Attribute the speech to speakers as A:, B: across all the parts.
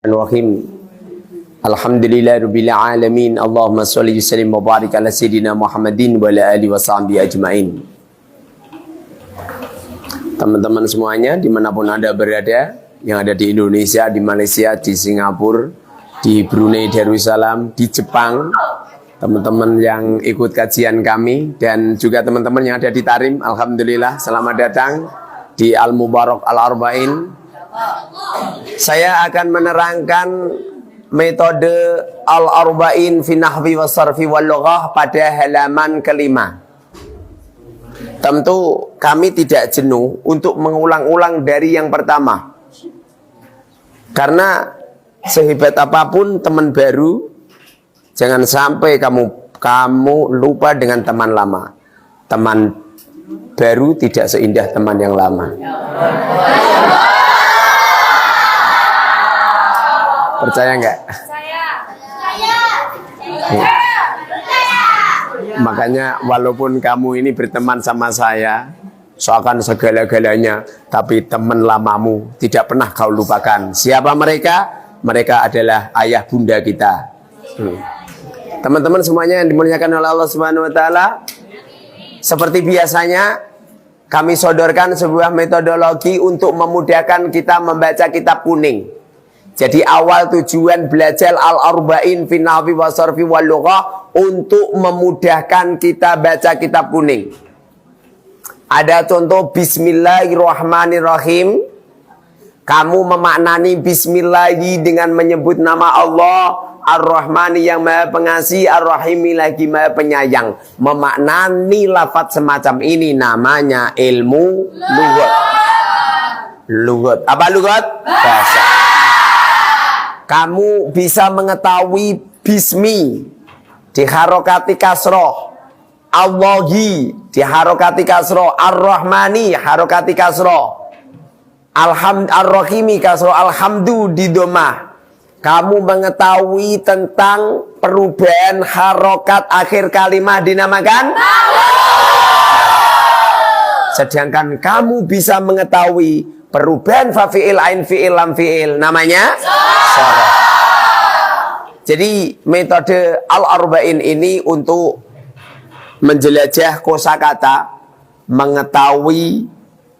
A: Bismillahirrahmanirrahim. Alhamdulillahirabbil alamin. Allahumma shalli wa sallim wa barik ala sayidina Muhammadin wa ala alihi washabihi ajmain. Teman-teman semuanya dimanapun Anda berada, yang ada di Indonesia, di Malaysia, di Singapura, di Brunei Darussalam, di Jepang, teman-teman yang ikut kajian kami, dan juga teman-teman yang ada di Tarim, alhamdulillah selamat datang di Al-Mubarak Al-Arba'in. Saya akan menerangkan metode Al-Arba'in fi nahwi wa sarfi wal lughah pada halaman kelima. Tentu kami tidak jenuh untuk mengulang-ulang dari yang pertama, karena sehebat apapun teman baru, jangan sampai kamu lupa dengan teman lama. Teman baru tidak seindah teman yang lama. Percaya enggak? Percaya. Makanya walaupun kamu ini berteman sama saya, seakan segala-galanya, tapi teman lamamu tidak pernah kau lupakan. Siapa mereka? Mereka adalah ayah bunda kita. Teman-teman semuanya yang dimuliakan oleh Allah Subhanahu wa taala, seperti biasanya kami sodorkan sebuah metodologi untuk memudahkan kita membaca kitab kuning. Jadi awal tujuan belajar Al-Arba'in fi nahwi wa sarfi wal lughah untuk memudahkan kita baca kitab kuning. Ada contoh Bismillahirrahmanirrahim. Kamu memaknani Bismillahi dengan menyebut nama Allah Ar-Rahmani yang Maha Pengasih, Ar-Rahimi lagi Maha Penyayang. Memaknani lafaz semacam ini namanya ilmu lughat. Lughat. Apa lughat? Bahasa. Kamu bisa mengetahui bismi diharokati kasroh, Allahi diharokati kasroh, Ar-Rahmani harokati kasroh, Ar-Rahimi kasroh, Alhamdu di domah. Kamu mengetahui tentang perubahan harokat akhir kalimat dinamakan sedangkan kamu bisa mengetahui perubahan fa-fi'il, ain fi'il, lam fi'il namanya sorof. Jadi metode Al-Arba'in ini untuk menjelajah kosakata, mengetahui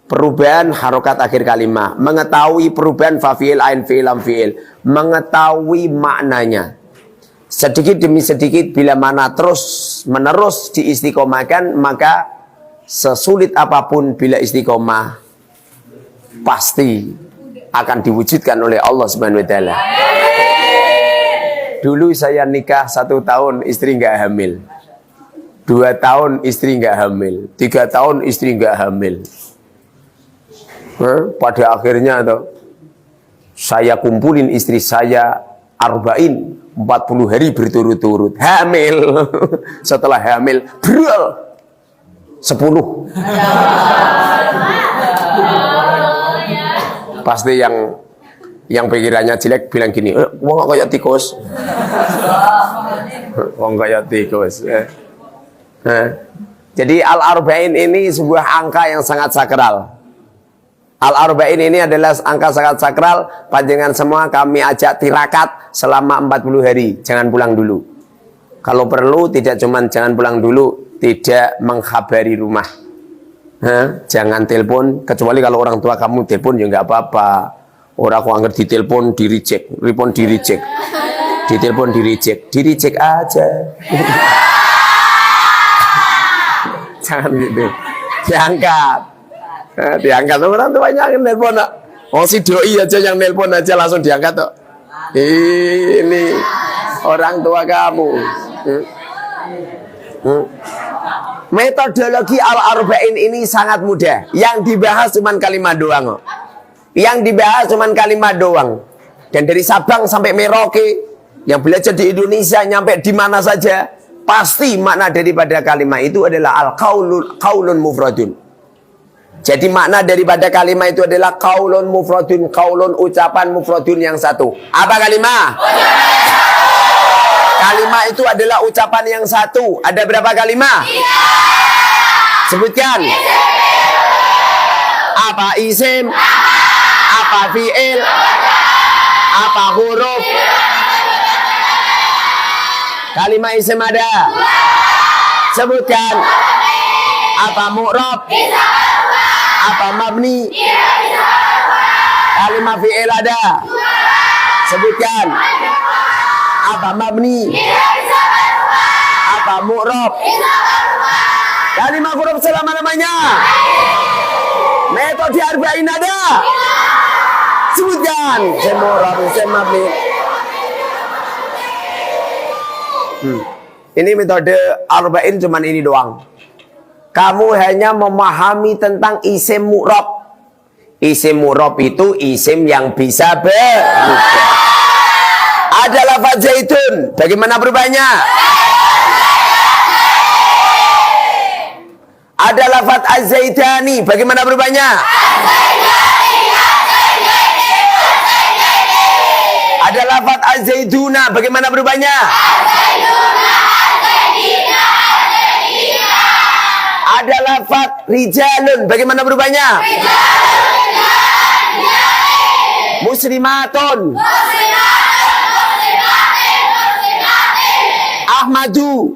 A: perubahan harokat akhir kalimat, mengetahui perubahan fa-fi'il, ain fi'il, lam fi'il, mengetahui maknanya. Sedikit demi sedikit bila mana terus menerus diistiqomahkan, maka sesulit apapun bila istiqomah pasti akan diwujudkan oleh Allah Subhanahu wa taala. Dulu saya nikah 1 tahun istri nggak hamil, 2 tahun istri nggak hamil, 3 tahun istri nggak hamil. Pada akhirnya saya kumpulin istri saya arba'in 40 hari berturut-turut hamil. Setelah hamil brul 10. Pasti yang pikirannya jelek bilang gini, wong kok kayak tikus. Wong kayak tikus. Jadi Al-Arba'in ini sebuah angka yang sangat sakral. Al-Arba'in ini adalah angka sangat sakral. Panjenengan semua kami ajak tirakat selama 40 hari. Jangan pulang dulu. Kalau perlu tidak cuman jangan pulang dulu, tidak mengkhabari rumah. Jangan telepon, kecuali kalau orang tua kamu telepon ya nggak apa-apa. Orang aku angkat di telepon di reject, telepon di reject, di telepon di reject aja. Jangan gitu, diangkat, diangkat orang tuanya yang telepon. Oh si doi aja yang telepon aja langsung diangkat tuh. Ini orang tua kamu. Metodologi Al-Arba'in ini sangat mudah. Yang dibahas cuma kalimat doang. Yang dibahas cuma kalimat doang. Dan dari Sabang sampai Merauke, yang belajar di Indonesia nyampe di mana saja, pasti makna daripada kalimat itu adalah qaulun mufradun. Jadi makna daripada kalimat itu adalah qaulun mufradun, qaulun ucapan mufradun yang satu. Apa kalimat? Kalimat itu adalah ucapan yang satu. Ada berapa kalimat? Sebutkan. Apa isim? Apa fi'il? Apa huruf? Kalimat isim ada? Sebutkan. Apa mu'rab? Apa mabni? Kalimat fi'il ada? Sebutkan. Apa mabni? Apa mu'rab? Kalimat huruf selama-lamanya. Metode arba'in ada? Sebutkan. Isim mu'rab, isim mabni. Ini metode arba'in cuman ini doang. Kamu hanya memahami tentang isim mu'rab. Isim mu'rab itu isim yang bisa berubah. Ada lafaz zaitun. Bagaimana berubahnya? Ada lafaz az-zaitani. Bagaimana berubahnya? Ada lafaz az-zaituna. Bagaimana berubahnya? Ada lafaz rijalun. Bagaimana berubahnya? Muslimatun. Ahmadu.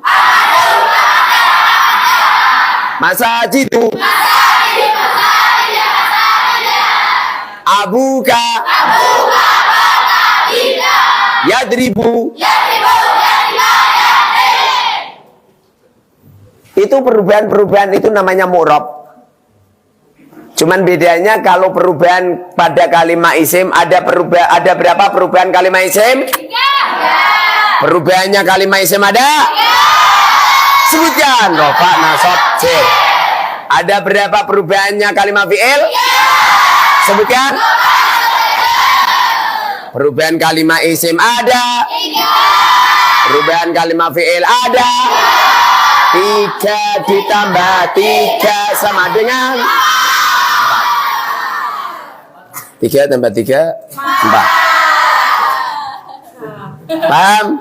A: Masajidu. Abuka. Yadribu. Itu perubahan-perubahan itu namanya mu'rab. Cuman bedanya kalau perubahan pada kalimat isim ada berapa perubahan kalimat isim? 3. Perubahannya kalimat isim ada? 3. Sebutkan. Rofa, nasab, sil. Ada berapa perubahannya kalimat fi'il? 3. Sebutkan. Perubahan kalimat isim ada? 3. Perubahan kalimat fi'il ada? 3 ditambah 3 sama dengan 3 tambah 3 4. Paham?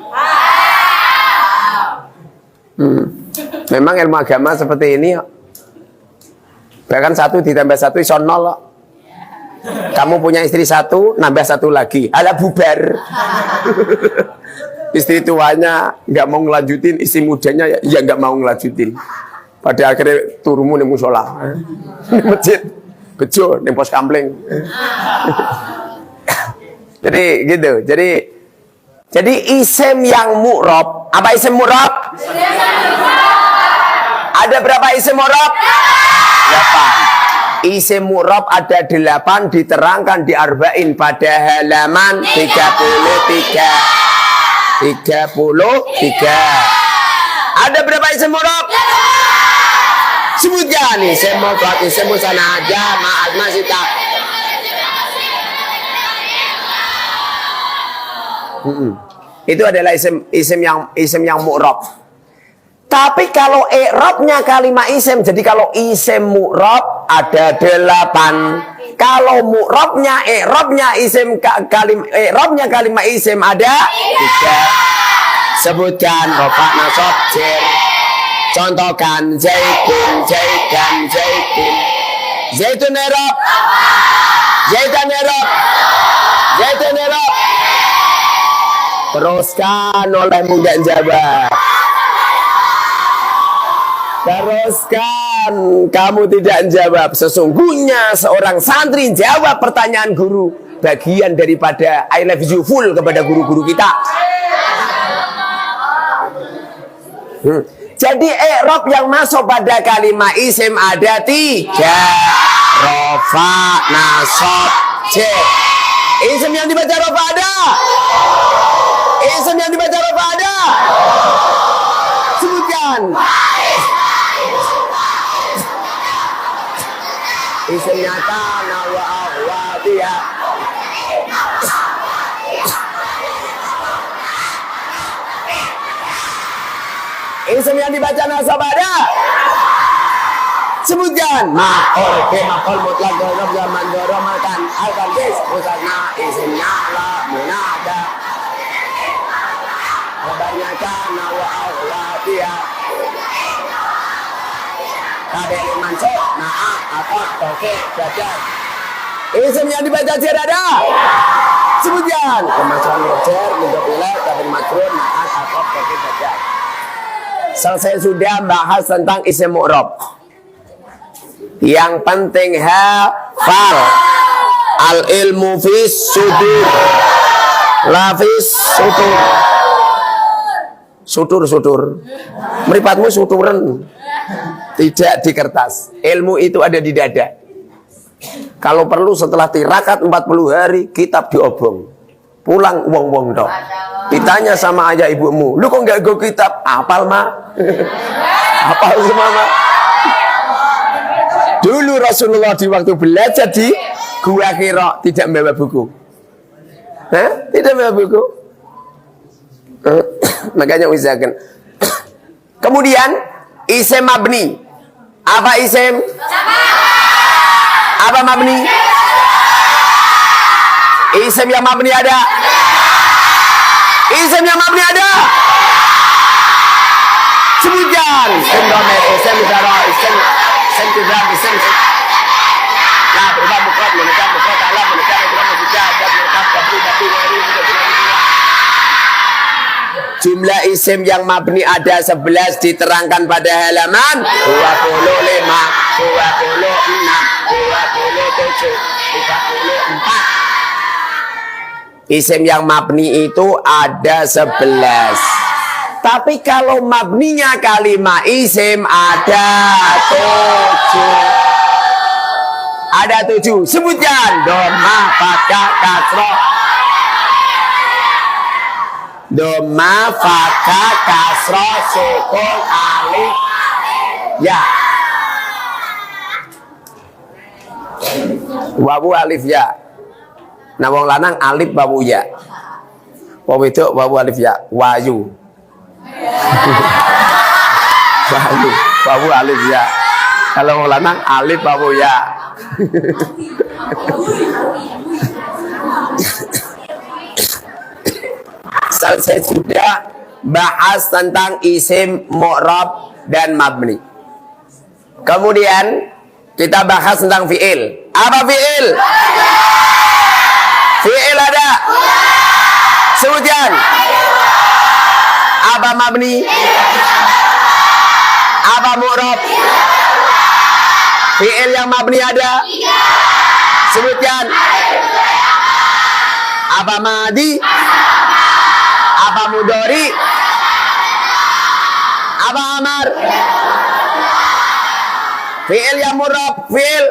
A: Memang ilmu agama seperti ini. Bahkan 1 ditambah 1 iso 0. Kamu punya istri 1, nambah 1 lagi. Alah bubar. Istri tuanya nggak mau ngelanjutin, istri mudanya ya nggak mau ngelanjutin. Pada akhirnya turumu nih musola, di masjid, bejo, nih pos kampling. Jadi gitu. Jadi isim yang mu'rab. Apa isim mu'rab? Ada berapa isim mu'rab? 8. Isim mu'rab ada 8 diterangkan di arba'in pada halaman 33. 33. Ada berapa isim mu'rab? Sebutkan. Isim mu'rab, isim musanna, jama'at, masita. Itu adalah isim yang mu'rab. Tapi kalau i'rabnya kalimat isim, jadi kalau isim mu'rab ada 8. Kalau mu'rabnya i'rabnya kalimat isim ada 3. Sebutkan. Rofa, nasab, sil. Contohkan. Zaitun, zaitan, zaitun. Zaitun i'rab. Zaitan i'rab. Zaitun i'rab. Teruskan olehmu nggak jawab. Teruskan, kamu tidak jawab. Sesungguhnya seorang santri jawab pertanyaan guru, bagian daripada I love you full kepada guru-guru kita. Jadi i'rab yang masuk pada kalimat isim ada 3. Rofa, nasab, sil. Isim yang dibaca rofa ada? Isim yang dibaca rofa ada? Sebutkan. Isim nyata wa ahwatiha. Isim yang dibaca nasab ada? Sebutkan. Ma'ul fi maqul mutlaq dzarab zaman dzaramakan al-qadis musanna isimnya la munada. Kebanyakan wa ahwatiha. Kabeh mansub na'a atau tauhid jajan. Isim yang dibaca jar ada? Sebutkan. Kemajuan rojer, mudapila, kabin majrur, ma'at, atau kabin badan. Selesai sudah bahas tentang isim mu'rab. Yang penting hafal. Al ilmu fis sudur. Lafis sudur. Sutur. Meripatmu suturan. Tidak di kertas. Ilmu itu ada di dada. Kalau perlu setelah tirakat 40 hari, kitab diobong. Pulang wong-wong dong. Ditanya sama ayah ibumu, lu kok nggak go kitab? Apal mak? Apal semua mak? Dulu Rasulullah di waktu belajar di Gua Hira tidak membawa buku. Tidak membawa buku. Makanya usahakan. Kemudian isim mabni. Apa isim? Apa mabni? Isim yang mabni ada. Isim yang mabni ada. Sebutkan. Isim domer, isim idara, isim kidam, isim. Nah, berubah mufrad, menekam mufrad, alam, menekam ikram, menekam dan menekam kabri, wari, jumlah isim yang mabni ada 11 diterangkan pada halaman 25, 26, 27, 34. Isim yang mabni itu ada 11. Tapi kalau mabninya kalimat isim ada 7. Ada 7. Sebutkan. Doma, fathah, kasroh. Doma, fathah, kasroh, sukun, alif, ya. Wawu alif ya. Nah wong lanang alif wawu ya. Wong wedok wawu alif ya. Wayu. Wawu alif ya. Kalau wong lanang alif wawu ya. Selesai sudah bahas tentang isim mu'rab dan mabni. Kemudian kita bahas tentang fi'il. Apa fi'il? Fi'il ada. Sebutkan. Apa mabni? Apa mu'rab? Fi'il yang mabni ada. Sebutkan. Apa madi? Apa mudori? Apa amar? Fi'il yang mu'rab. Fi'il.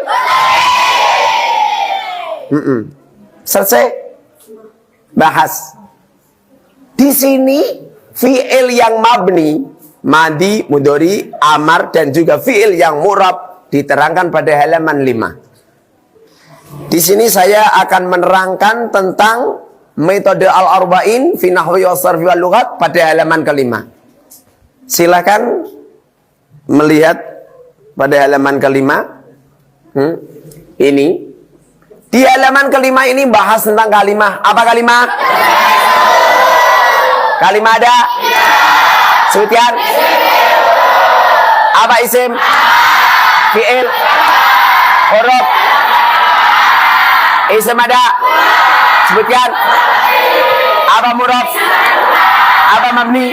A: Selesai. Bahas. Di sini fi'il yang mabni, madi, mudori, amar dan juga fi'il yang mu'rab diterangkan pada halaman 5. Di sini saya akan menerangkan tentang metode al-arba'in fi nahwi wa sarfi wal lughat pada halaman ke-5. Silakan melihat pada halaman ke-5. Ini di halaman ke-5 ini bahas tentang kalimah. Apa kalimah? Kalimah ada? Sebutkan. Apa isim? Fi'il, huruf, isim ada. Sebutkan. Apa murab? Apa mabni?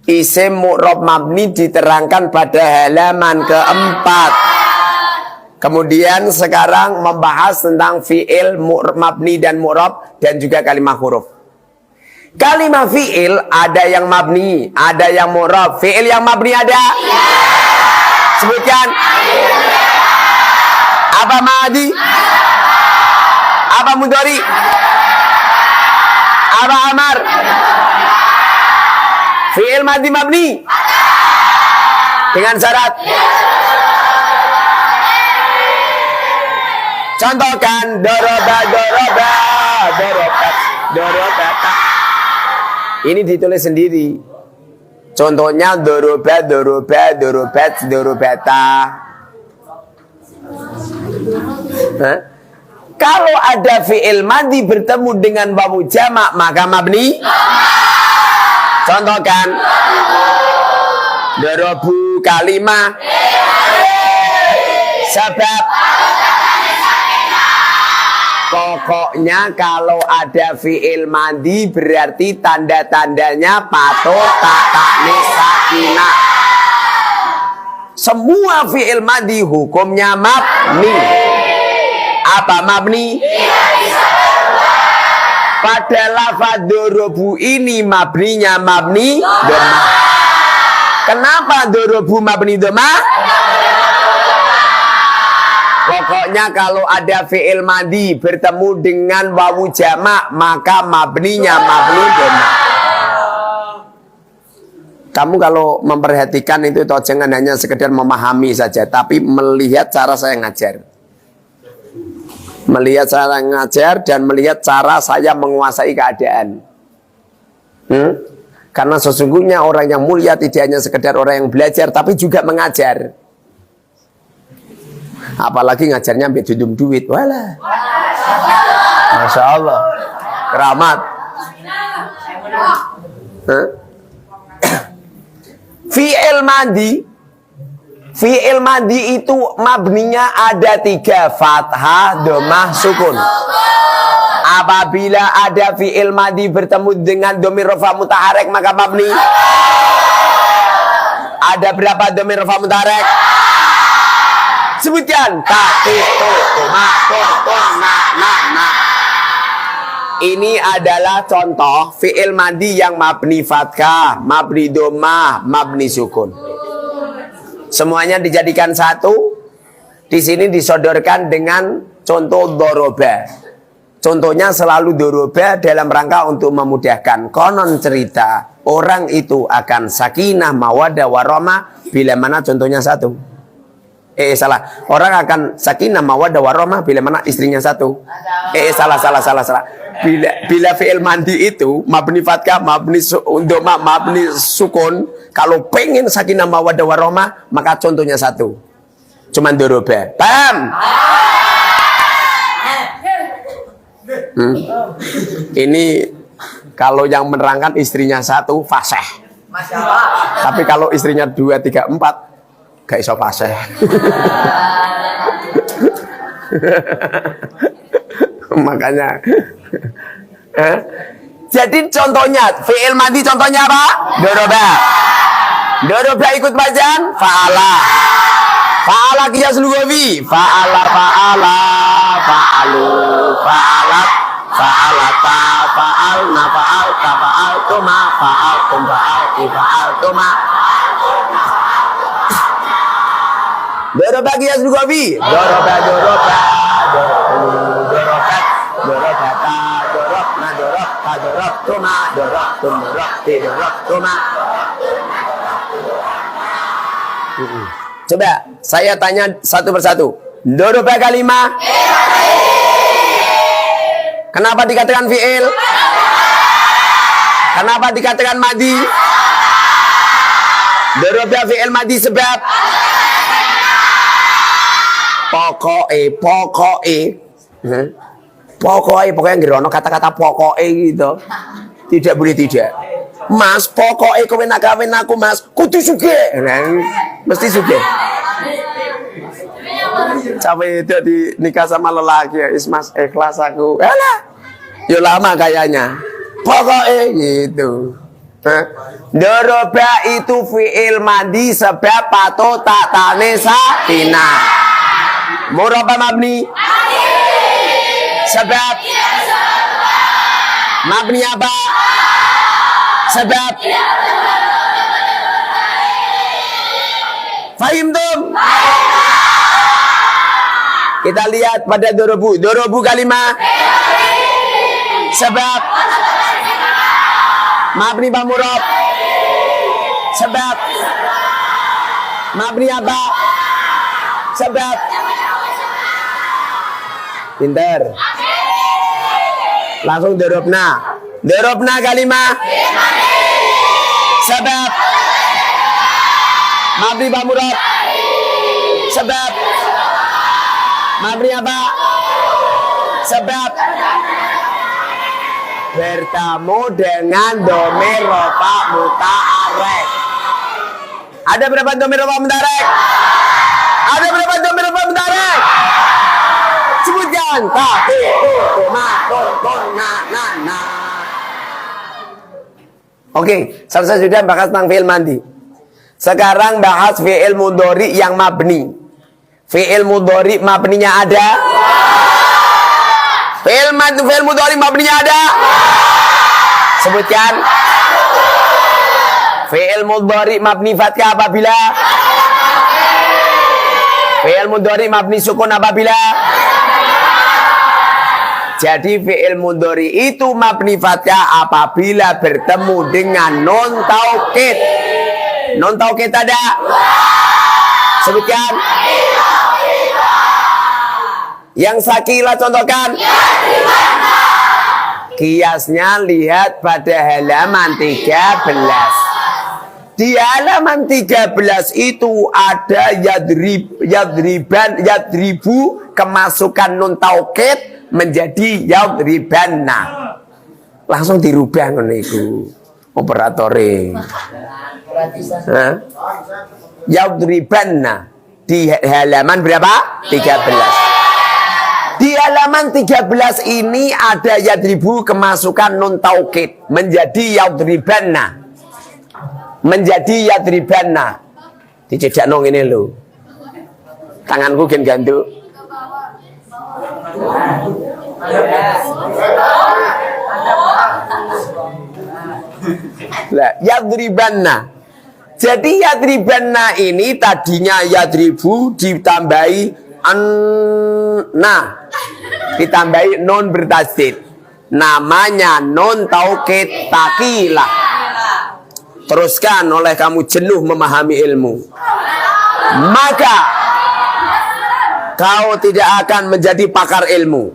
A: Isim mu'rab mabni diterangkan pada halaman ke-4. Kemudian sekarang membahas tentang fi'il, mabni dan mu'rab dan juga kalimah huruf. Kalimah fi'il ada yang mabni, ada yang mu'rab. Fi'il yang mabni ada. Sebutkan. Apa madi? Apa mudhari? Apa amar? Fi'il madi mabni. Dengan syarat. Contohkan doroba, doroba, dorobat, dorobata. Ini ditulis sendiri. Contohnya doroba, doroba, dorobat, dorobata. Kalau ada fi'il madi bertemu dengan wawu jamak maka mabni. Contohkan dorobu kalimah. Sebab Pokoknya kalau ada fi'il madi berarti tanda-tandanya patuh ta'ni sakinah. Semua fi'il madi hukumnya mabni. Apa mabni? Pada lafaz dorobu ini mabninya mabni doma. Kenapa dorobu mabni doma? Pokoknya kalau ada fi'il madi bertemu dengan wawu jamak maka mabninya mabni doma. Kamu kalau memperhatikan itu toh jangan hanya sekedar memahami saja, tapi melihat cara saya ngajar. Melihat cara ngajar dan melihat cara saya menguasai keadaan. Karena sesungguhnya orang yang mulia tidak hanya sekedar orang yang belajar, tapi juga mengajar. Apalagi ngajarnya sampai dudum duit. Walah. Masya Allah. Keramat. Fi'il madi itu mabninya ada 3, fathah, domah, sukun. Apabila ada fi'il madi bertemu dengan dhamir rafa mutaharrik maka mabni. Ada berapa dhamir rafa mutaharrik? Sebutkan. Ini adalah contoh fi'il madi yang mabni fathah, mabni domah, mabni sukun. Semuanya dijadikan satu. Di sini disodorkan dengan contoh doroba. Contohnya selalu doroba dalam rangka untuk memudahkan. Konon cerita orang itu akan sakinah, mawaddah, warahmah bila mana contohnya satu. Salah. Orang akan sakinah, mawaddah, warahmah bila mana istrinya satu. Salah. Bila fi'il mandi itu mabni fathah, mabni domah, mabni sukun, kalau pengen sakinah mawaddah warahmah maka contohnya satu. Cuman doroba. Paham? Ini kalau yang menerangkan istrinya satu fasih. Tapi kalau istrinya 2, 3, 4 gak iso fasih. Makanya jadi contohnya fi'il madi contohnya apa? Doroba. Doroba ikut bacaan fa'ala. Fa'ala qiyas lughawi. Fa'ala, fa'alu, fa'alat, fa'alata, fa'alna, fa'alta, fa'altuma, fa'altum, fa'alti, fa'altuma. Doroba qiyas lughawi. Doroba, dorobata, dorobna, dorobta, dorobtuma, dorobtum, dorobti, dorobtuma. Coba saya tanya satu persatu. Doroba kalimah. Kenapa dikatakan fi'il? Kenapa dikatakan madi? Doroba fi'il madi sebab pokoknya ngerono kata-kata pokoknya gitu. Tidak boleh tidak. Mas, pokoknya kowe nak kawin aku Mas, kudu sugih. Mesti sugih. Cawe itu di nikah sama lelaki ya, Mas ikhlas aku. Alah. Ya lama kayaknya. Pokoknya gitu. Doroba itu fi'il madi sebab pato ta'tane sakinah. Muraba mabni. Sebab mabni apa? Sebab fahim tum? Kita lihat pada dorobu. Dorobu kalimah. Sebab mabni bamurab. Sebab mabni apa? Sebab pinter. Langsung dorobna. Dorobna kalimah. Sebab mabni bamurab. Sebab mabni apa? Sebab bertemu dengan dhamir rafa mutaharrik. Ada berapa dhamir rafa mutaharrik? Ada berapa dhamir rafa mutaharrik? Sebutkan. Oke, selesai sudah bahas tentang fi'il mandi. Sekarang bahas fi'il mudhari yang mabni. Fi'il mudhari mabninya ada? Fi'il mudhari mabninya ada? Sebutkan. Fi'il mudhari mabni fathah apabila? Fi'il mudhari mabni sukun apabila? Jadi fi'il mudhari itu mabni fathah apabila bertemu dengan nun taukid. Nun taukid ada? Sebutkan. Yang sakilah contohkan. Kiasnya lihat pada halaman 13. Di halaman 13 itu ada yadribu kemasukan nun taukid menjadi yadribanna. Langsung dirubah ngono iku operatore. Yadribanna di halaman berapa? 13. Di halaman 13 ini ada yadribu kemasukan nun taukid menjadi yadribanna. Menjadi yadribanna. Dicedak nong ini lho. Tanganku gen gantuk. Lah, yadribanna. Jadi yadribanna ini tadinya yadribu ditambahi anna. Ditambahi nun bertasdid. Namanya nun taukid takilah. Teruskan oleh kamu jenuh memahami ilmu. Maka kau tidak akan menjadi pakar ilmu.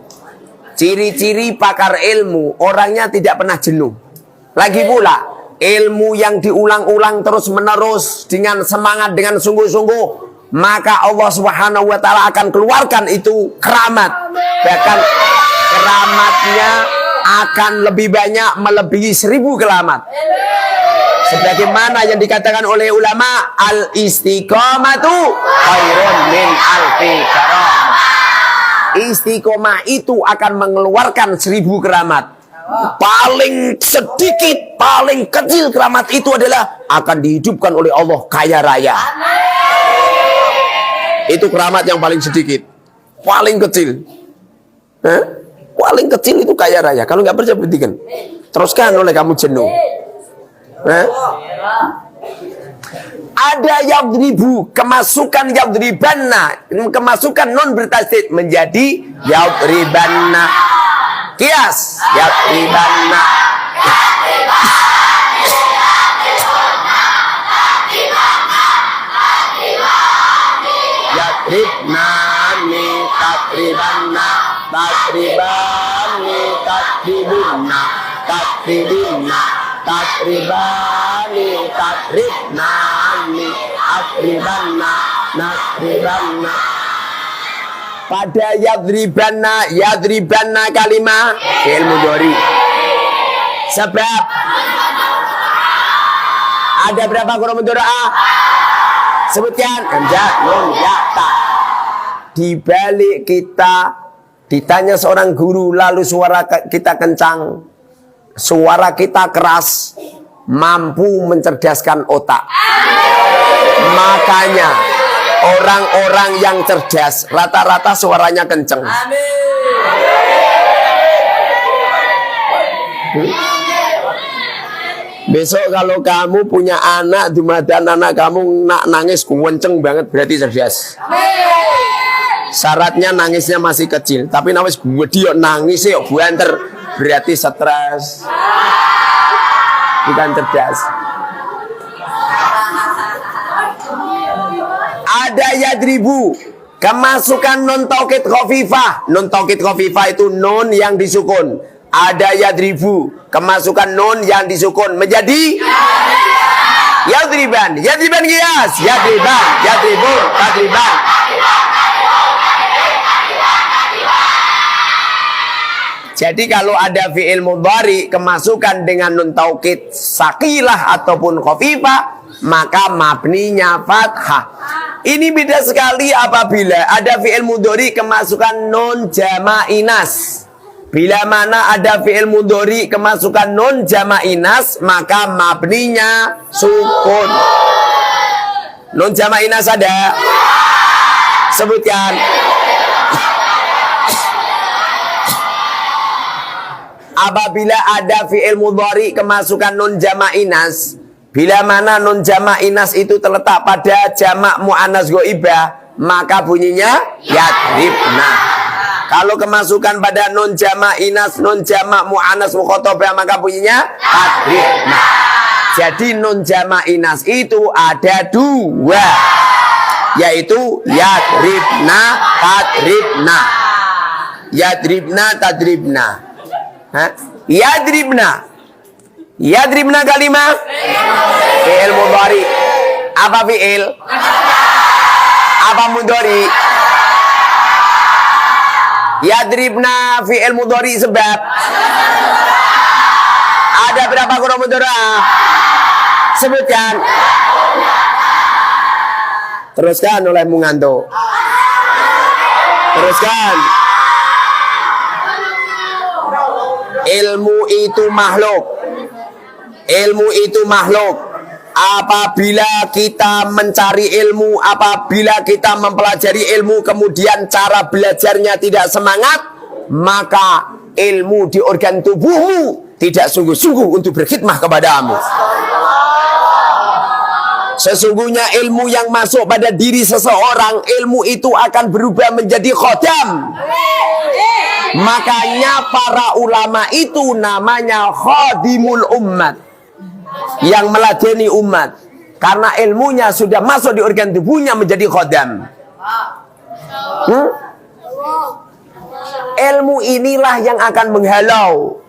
A: Ciri-ciri pakar ilmu, orangnya tidak pernah jenuh. Lagi pula, ilmu yang diulang-ulang terus menerus dengan semangat, dengan sungguh-sungguh, maka Allah Subhanahu wa Ta'ala akan keluarkan itu keramat. Bahkan keramatnya akan lebih banyak, melebihi 1000 keramat. Sebagaimana yang dikatakan oleh ulama, al-istiqomatu khairun min alfi karamah. Istiqomah itu akan mengeluarkan 1000 keramat. Paling sedikit, paling kecil keramat itu adalah akan dihidupkan oleh Allah kaya raya. Itu keramat yang paling sedikit, paling kecil. Paling kecil itu kaya raya. Kalau nggak percaya buktikan. Teruskan oleh kamu jenuh. Ada yadribu, kemasukan yadribanna, kemasukan non bertasdid menjadi yadribanna. Kias yadribanna. Yadribnani tatribanna, tatribani tatribunna, tatribinna, tatribani tatribnani, atribanna natribanna. Pada yadribanna kalimah fi'il mudhari. Sebab ada berapa huruf mudhari'ah? Sebutkan. Hamzah, nun, ya, ta. Di balik kita ditanya seorang guru, lalu suara kita kencang, suara kita keras, mampu mencerdaskan otak. Makanya orang-orang yang cerdas rata-rata suaranya kenceng. Besok kalau kamu punya anak, dumadan anak kamu nangis kenceng banget, berarti cerdas. Syaratnya nangisnya masih kecil, tapi nangis gede nangis yuk buanter, berarti stres, bukan cerdas. Ada yadribu, kemasukan non taukid khafifah. Non taukid khafifah itu non yang disukun. Ada yadribu, kemasukan nun yang disukun menjadi yadriban. Yadriban kias, yadriban, yadribun, yadriban. Jadi kalau ada fi'il mudhari kemasukan dengan nun taukid sakilah ataupun khafifah, maka mabninya fathah. Ini beda sekali apabila ada fi'il mudhari kemasukan nun jama' inas. Bila mana ada fi'il mudhari kemasukan nun jama' inas, maka mabninya sukun. Nun jama' inas ada? Sebutkan. Apabila ada fi'il mudhari kemasukan nun jama' inas, bila mana nun jama' inas itu terletak pada jamak mu'annas ghaibah, maka bunyinya yadribna. Kalau kemasukan pada nun jama' inas, nun jama' mu'annas mukhatabah, maka bunyinya tadribna. Jadi nun jama' inas itu ada dua, yaitu yadribna, tadribna. Yadribna, tadribna. Yadribna. Yadribna kalimah fi'il mudhari. Apa fi'il? Apa mudhari? Yadribna fi'il mudhari sebab ada berapa huruf mudhari? Sebutkan. Teruskan oleh Munganto. Teruskan. Ilmu itu makhluk. Ilmu itu makhluk. Apabila kita mencari ilmu, apabila kita mempelajari ilmu, kemudian cara belajarnya tidak semangat, maka ilmu di organ tubuhmu tidak sungguh-sungguh untuk berkhidmah kepadamu. Sesungguhnya ilmu yang masuk pada diri seseorang, ilmu itu akan berubah menjadi khodam. Makanya para ulama itu namanya khadimul ummat, yang meladeni umat, karena ilmunya sudah masuk di organ tubuhnya menjadi khodam. Ilmu inilah yang akan menghalau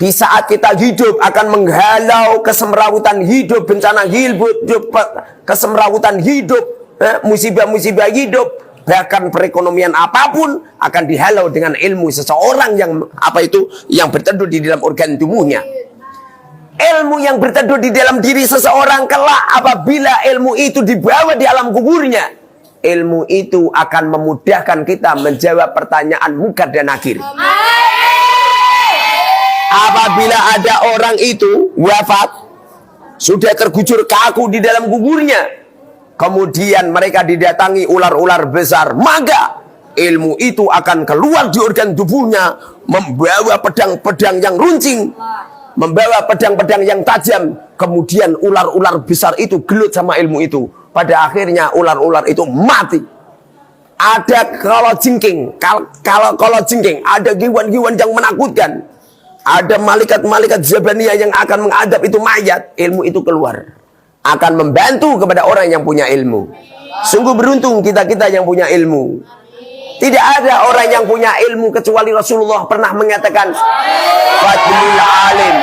A: di saat kita hidup, akan menghalau kesemrawutan hidup, bencana hidup, kesemrawutan hidup, musibah-musibah hidup. Bahkan perekonomian apapun akan dihalau dengan ilmu seseorang yang yang berteduh di dalam organ tubuhnya. Ilmu yang berteduh di dalam diri seseorang kelak apabila ilmu itu dibawa di alam kuburnya, ilmu itu akan memudahkan kita menjawab pertanyaan munkar dan nakir. Apabila ada orang itu wafat, sudah tergujur kaku di dalam kuburnya, kemudian mereka didatangi ular-ular besar, maka ilmu itu akan keluar di organ tubuhnya, membawa pedang-pedang yang runcing, membawa pedang-pedang yang tajam. Kemudian ular-ular besar itu gelut sama ilmu itu. Pada akhirnya ular-ular itu mati. Ada kalajengking, kalau jengking, ada giwan-giwan yang menakutkan, ada malaikat-malaikat Zabaniyah yang akan mengadab itu mayat. Ilmu itu keluar, akan membantu kepada orang yang punya ilmu. Sungguh beruntung kita-kita yang punya ilmu. Tidak ada orang yang punya ilmu kecuali Rasulullah pernah mengatakan, fadlul alim,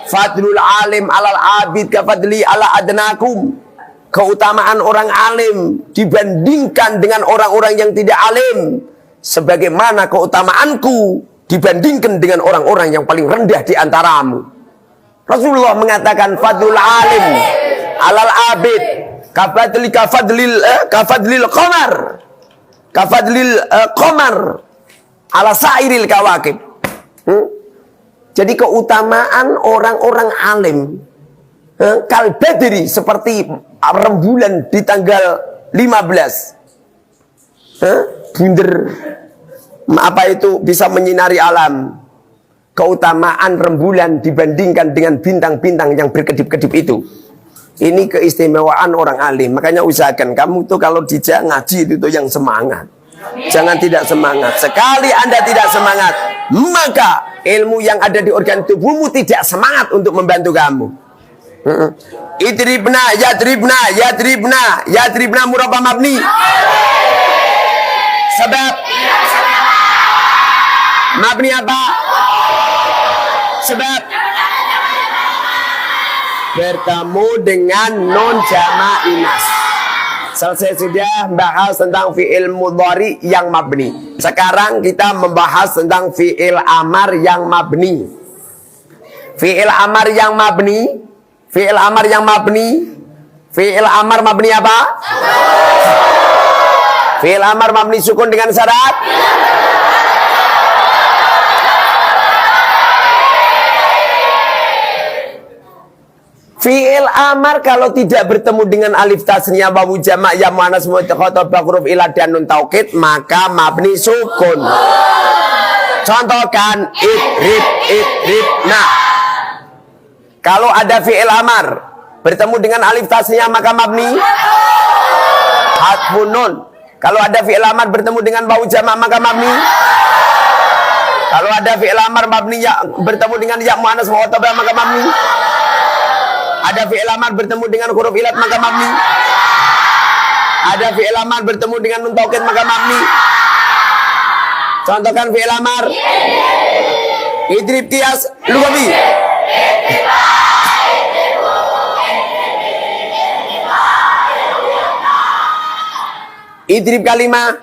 A: fadlul alim alal abid kafadli ala adnakum. Keutamaan orang alim dibandingkan dengan orang-orang yang tidak alim, sebagaimana keutamaanku dibandingkan dengan orang-orang yang paling rendah di antaramu. Rasulullah mengatakan fadlul alim alal abid kafadlil qamar, kafadlil qamar ala sairil kawakib. Jadi keutamaan orang-orang alim kal badri, seperti rembulan di tanggal 15. Bunder bisa menyinari alam. Keutamaan rembulan dibandingkan dengan bintang-bintang yang berkedip-kedip itu. Ini keistimewaan orang alim. Makanya usahakan kamu tuh kalau dijak ngaji itu tuh yang semangat. Jangan tidak semangat. Sekali Anda tidak semangat, maka ilmu yang ada di organ tubuhmu tidak semangat untuk membantu kamu. Idribna, yadribna, yadribna, yadribna murabba mabni. Sebab mabni apa? Sebab bertemu dengan nun jama' inas. Selesai sudah membahas tentang fi'il mudhari yang mabni. Sekarang kita membahas tentang fi'il amar yang mabni. Fi'il amar yang mabni. Fi'il amar yang mabni. Fi'il amar mabni apa? Fi'il amar mabni sukun dengan syarat. Fi'il amar kalau tidak bertemu dengan alif tasniyah wawu jamak ya muannas mudzakkar huruf ilah dan nun taukid maka mabni sukun. Contohkan idrib. Nah, kalau ada fi'il amar bertemu dengan alif tasniyah maka mabni hadfun nun. Kalau ada fi'il amar bertemu dengan wawu jamak maka mabni. Kalau ada fi'il amar mabni ya bertemu dengan ya muannas mudzakkar maka mabni. Ada fi'il amar bertemu dengan huruf ilat maka mabni. Ada fi'il amar bertemu dengan nun taukid maka mabni. Contohkan fi'il amar. Idrib qiyas lugawi. Idrib kalimah.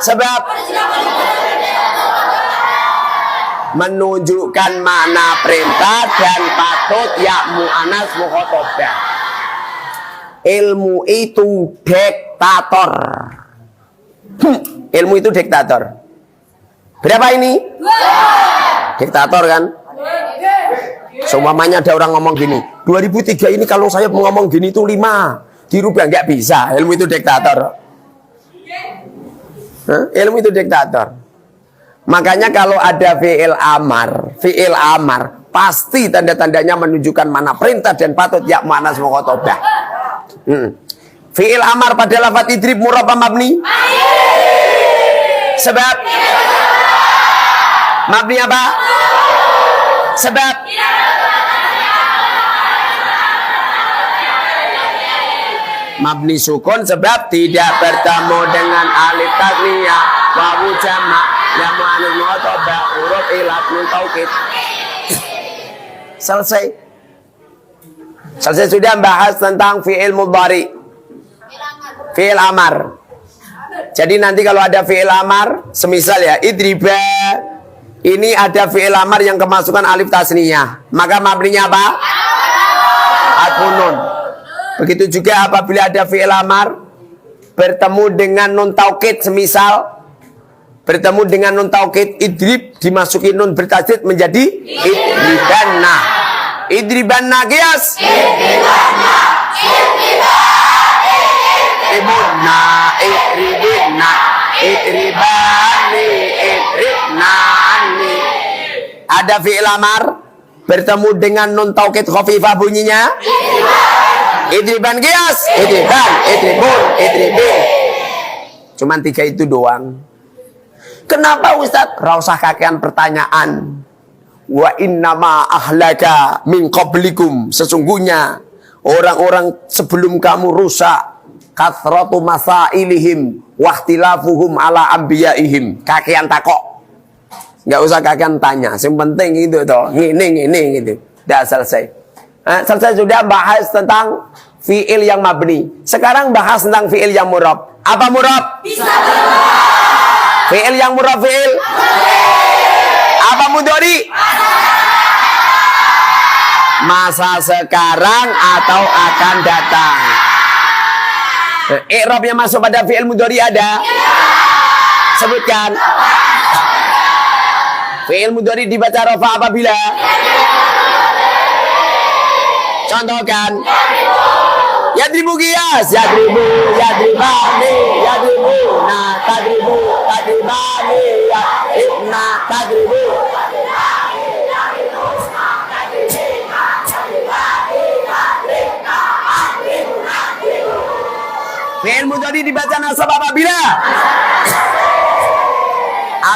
A: Sebab menunjukkan makna perintah dan patut ya mu'anas mukhotabah. Ilmu itu diktator. Ilmu itu diktator. Berapa ini? Diktator kan? Semuanya ada orang ngomong gini. 2003 ini kalau saya ngomong gini itu 5. Dirubah nggak bisa. Ilmu itu diktator. Ilmu itu diktator. Makanya kalau ada fi'il amar pasti tanda-tandanya menunjukkan mana perintah dan patut ya muannas mukhotabah. Fi'il amar pada lafaz idrib murab mabni? Sebab mabni apa? Sebab mabni sukun sebab tidak bertemu dengan alif tasniyah wawu jamak ya muannas mudzakkar huruf ilat nun taukid. Selesai sudah bahas tentang fi'il mudhari, fi'il amar. Jadi nanti kalau ada fi'il amar semisal ya idriba, ini ada fi'il amar yang kemasukan alif tasniyah maka mabninya apa? Hadfun nun. Begitu juga apabila ada fi'il amar bertemu dengan nun taukid semisal bertemu dengan nun taukid idrib dimasuki nun bertasydid menjadi idribanna. Idribanna qiyas idribna idribani idribnani. Ada fi'il amar bertemu dengan nun taukid khafifah bunyinya idriban qiyas idribun idribin. Cuman 3 itu doang. Kenapa Ustaz? Rausah kakean pertanyaan. Wa innama ahlaka min qablikum. Sesungguhnya orang-orang sebelum kamu rusak. Kathratu masailihim wahtilafuhum ala anbiyaihim. Kakean takok. Enggak usah kakean tanya. Yang penting itu toh. Ngene gitu. Dah selesai. Selesai sudah bahas tentang fi'il yang mabni. Sekarang bahas tentang fi'il yang murab. Apa murab? Bisa berubah. Fi'il yang murab fi'il. Apa mudhari? Masa sekarang atau akan datang. I'rab yang masuk pada fi'il mudhari ada? Sebutkan. Fi'il mudhari dibaca rafa apabila? Contohkan. Yadribu qiyas, yadribani, yadribuna, tadribani, yadribna, tadribu. Fi'il mudhari dibaca nasab apabila?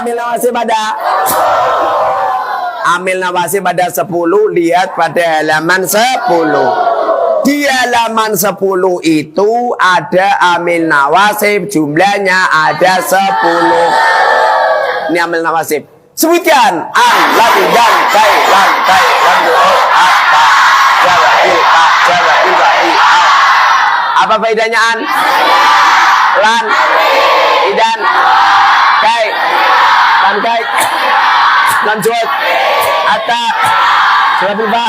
A: Amil nawasib pada? Amil nawasib pada 10, lihat pada halaman 10. Di halaman 10 itu ada amil nawasib, jumlahnya ada 10. Ini amil nawasib. Sebutkan an, lati, dan, kai, lan, apa, jawa, apa faedahnya an? Lan, idan, kai, lanjut, ata, sebabul ba,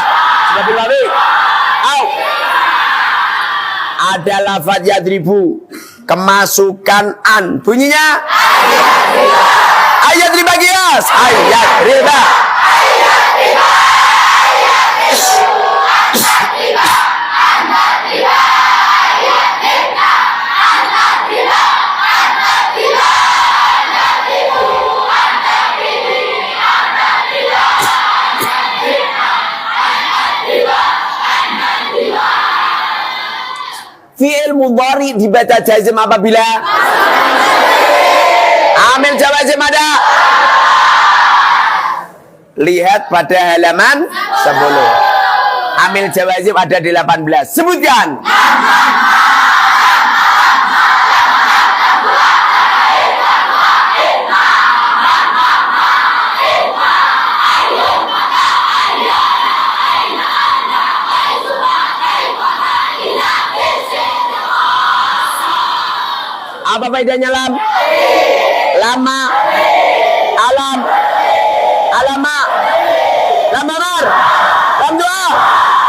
A: sebabul wawi, au. Ada lafaz yadribu. kemasukan an. Bunyinya ayat riba kias. Ayat riba. Fi'il mudhari dibaca jazm apabila amil jawazim ada. Lihat pada halaman 10. Amil jawazim ada 18. Sebutkan. Apa faedahnya lam? Lama, alam, alama, lamamar, lam dua,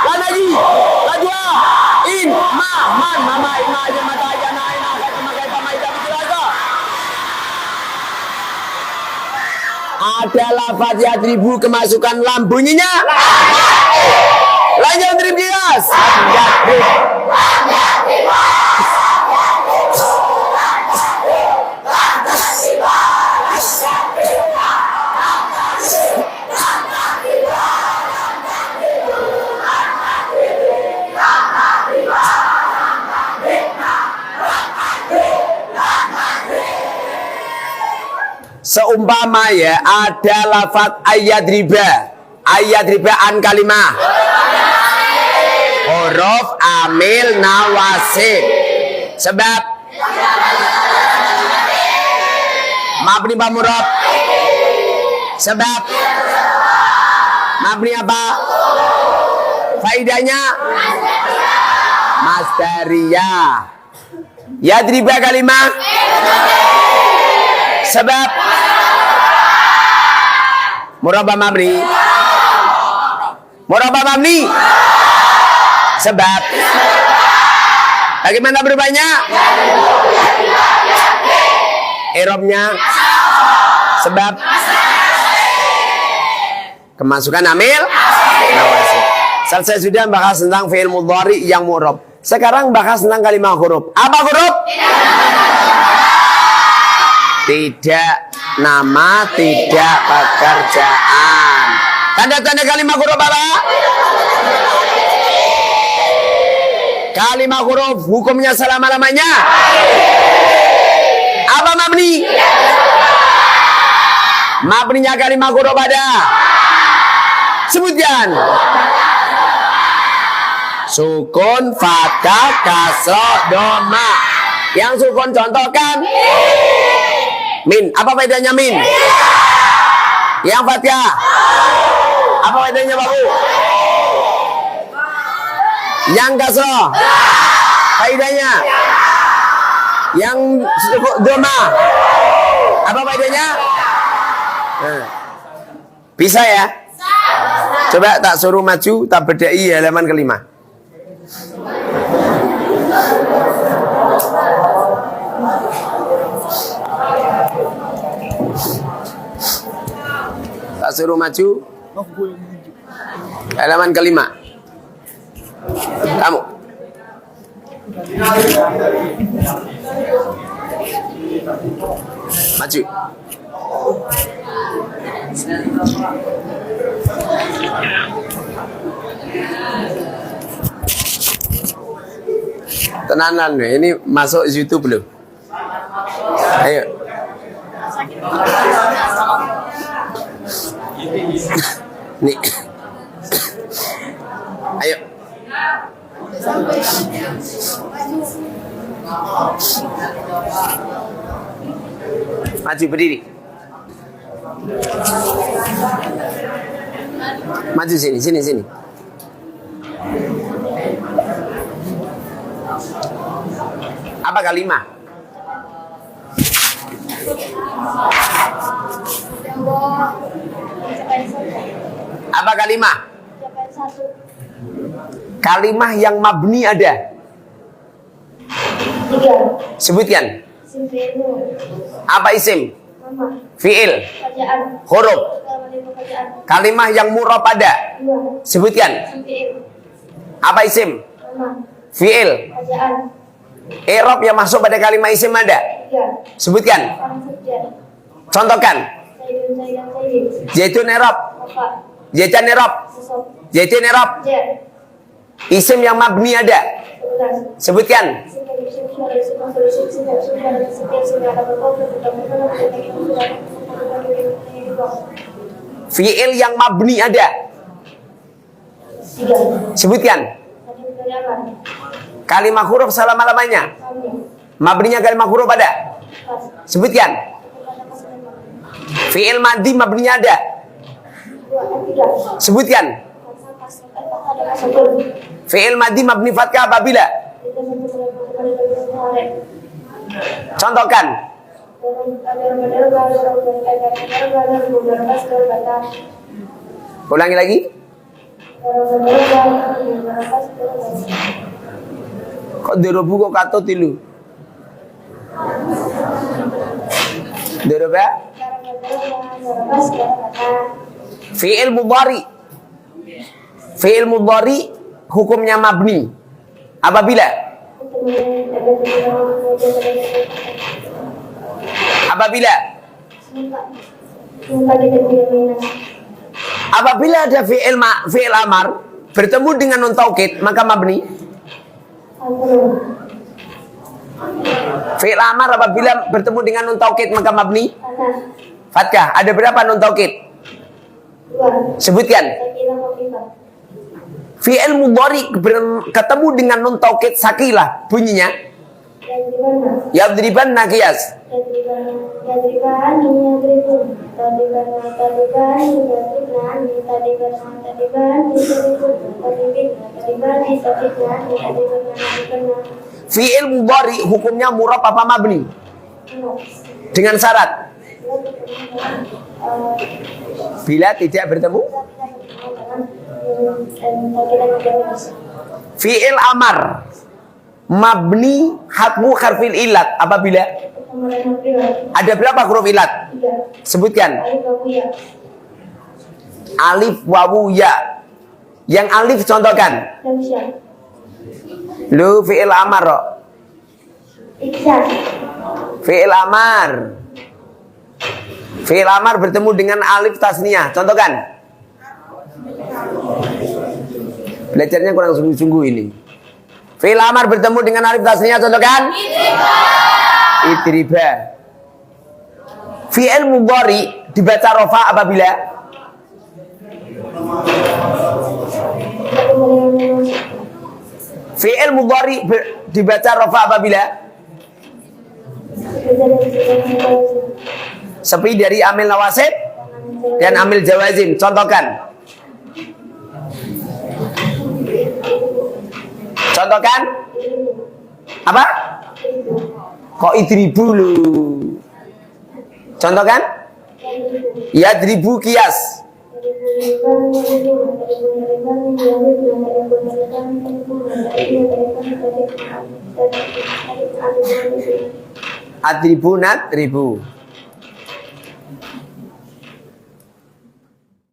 A: lam lagi, lam dua, in, ma, man, mama, ima, aja, mata, aja, na, ina, kata, makai, pamai, tapi tidak. Ada lafaz yadribu kemasukan lam, bunyinya lanjut drib kias. Seumpama ya ada lafaz ayat riba an kalimah huruf amil nawasib sebab mabni pamurab sebab mabni apa faidahnya masdariyah yadriba kalimah sebab murabba mabni sebab bagaimana berubahnya i'rabnya sebab kemasukan amil nawasib. Selesai sudah bahas tentang fi'il mudhari yang mu'rab. Sekarang bahas tentang kalimat huruf. Apa huruf? Tidak nama, tidak pekerjaan. Tanda-tanda kalimat huruf apa? Kalimat huruf hukumnya selama-lamanya. Apa mabni? Mabninya kalimat huruf ada. Sebutkan. Sukun, fathah, kasroh, doma. Yang sukun contohkan. Min, apa faedahnya min? Yang fathah. Apa faedahnya babu? Yang kasroh. Faedahnya. Yang doma. Apa faedahnya? Bisa ya? Coba tak suruh maju, tak bedai halaman kelima. Tak suruh maju halaman kelima. Kamu maju. Tenanan ini masuk YouTube belum? Ayo. Nih. Ayo. Maju berdiri. Maju sini. Apa kalimat? Apa kalimat? Kalimah yang mabni ada.
B: 3.
A: Sebutkan.
B: Isim fi'il.
A: Apa isim?
B: Nama.
A: Fi'il.
B: Pekerjaan.
A: Huruf.
B: Pekerjaan.
A: Kalimah yang murab ada.
B: 2.
A: Sebutkan.
B: Isim fi'il.
A: Apa isim?
B: Nama.
A: Fi'il.
B: Pekerjaan.
A: I'rab yang masuk pada kalimat isim ada.
B: 3.
A: Sebutkan.
B: Orang kerja.
A: Contohkan.
B: Sayyidun sayyidan sayyid.
A: Zaitun i'rab.
B: Apa?
A: Zaitan i'rab.
B: Sosok.
A: Zaitun i'rab.
B: J.
A: Isim yang mabni ada.
B: 11.
A: Sebutkan.
B: Isim fi'il. Isim fi'il. Isim fi'il. Isim fi'il. Isim fi'il. Isim fi'il. Isim fi'il.
A: Fi'il yang mabni ada.
B: 3.
A: Sebutkan.
B: Tadi dari apa?
A: Kalimat huruf selama-lamanya. Mabninya kalimat huruf ada.
B: Pas.
A: Sebutkan. Fi'il madi mabninya ada.
B: 2. 3.
A: Sebutkan. Fi'il madi mabni fathah apabila. Contohkan. Ulangi lagi. Kok dirobu kok katut tilu. Dirobu ya? Fi'il mudhari. Fi'il mudhari hukumnya mabni. Apabila? Apabila? Apabila ada fi'il amar bertemu dengan nun taukid maka mabni. Fi'il amar apabila bertemu dengan nun taukid maka mabni. Fathah. Ada berapa nun taukid?
B: 2.
A: Sebutkan. Fi'il mudhari ketemu dengan nun taukid sakilah bunyinya. Yadribanna qiyas. Fi'il mudhari hukumnya murab apa mabni? Dengan syarat bila tidak bertemu. Fi'il amar mabni hatmu harfil ilat apabila ada berapa huruf ilat? Sebutkan. Alif wawu ya. Yang alif contohkan. Lu fi'il amar. Fi'il amar. Fi'il amar bertemu dengan alif tasniyah. Contohkan. Belajarnya kurang sungguh-sungguh ini. Fi'il amar bertemu dengan alif tasniyah. Contohkan. Idriba. Fi'il mudhari dibaca rafa apabila fi'il mudhari dibaca rafa apabila sepi dari amil nawasib dan amil jawazim. Contohkan. Contohkan. Apa? Kok idribu lu? Contohkan. Yadribu qiyas. Adribunat ribu.